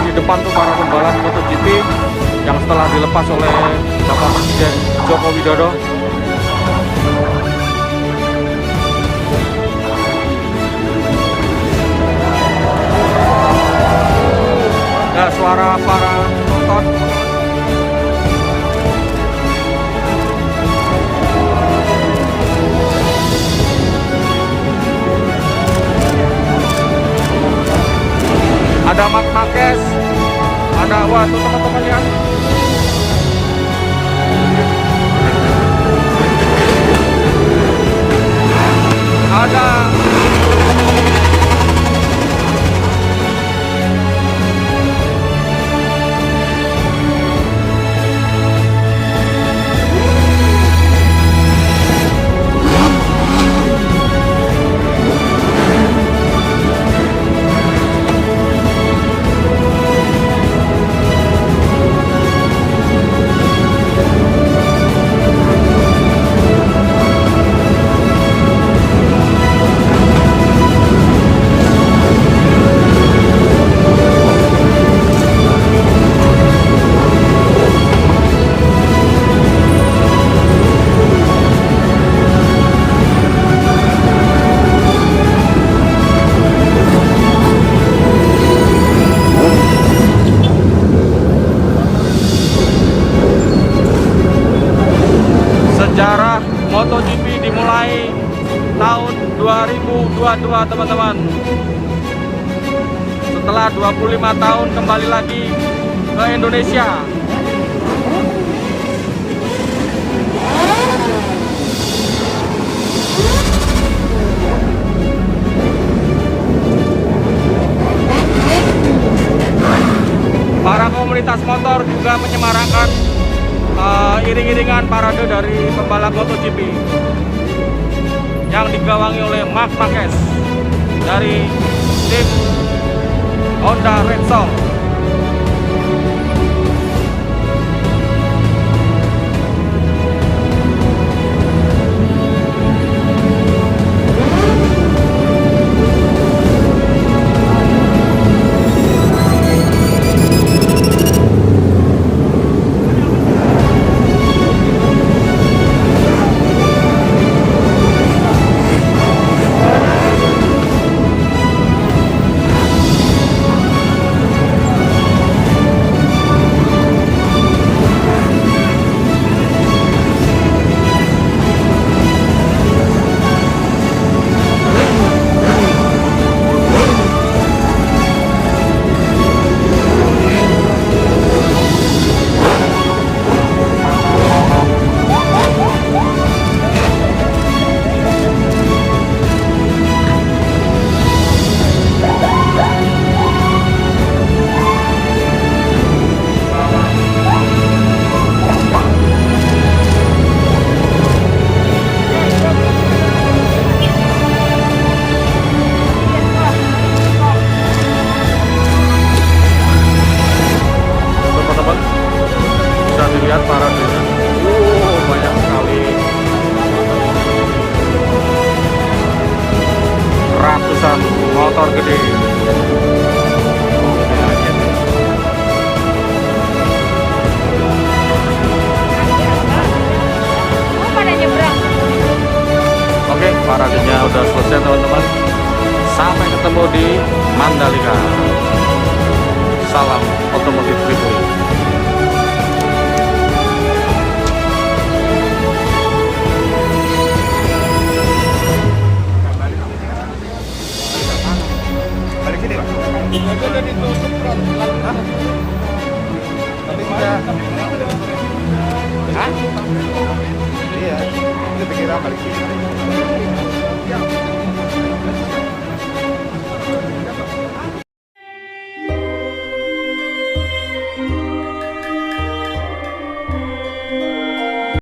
di depan tuh para pembalap MotoGP yang setelah dilepas oleh Bapak Presiden Joko Widodo. Nah, suara para penonton. Ada Marc Marquez, ada tuh teman-teman lihat. Ada sejarah MotoGP dimulai tahun 2022 teman-teman. Setelah 25 tahun kembali lagi ke Indonesia. Para komunitas motor juga menyemarakan iring-iringan parade dari pembalap MotoGP yang digawangi oleh Marc Marquez dari tim Honda Repsol. Lihat paradenya, banyak sekali, ratusan motor gede. Oke, paradenya udah selesai teman-teman. Sampai ketemu di Mandalika. Salam otomotif Tripoli. Udah ditutup tapi tidak. Hah? Iya, itu pikiran balik sini.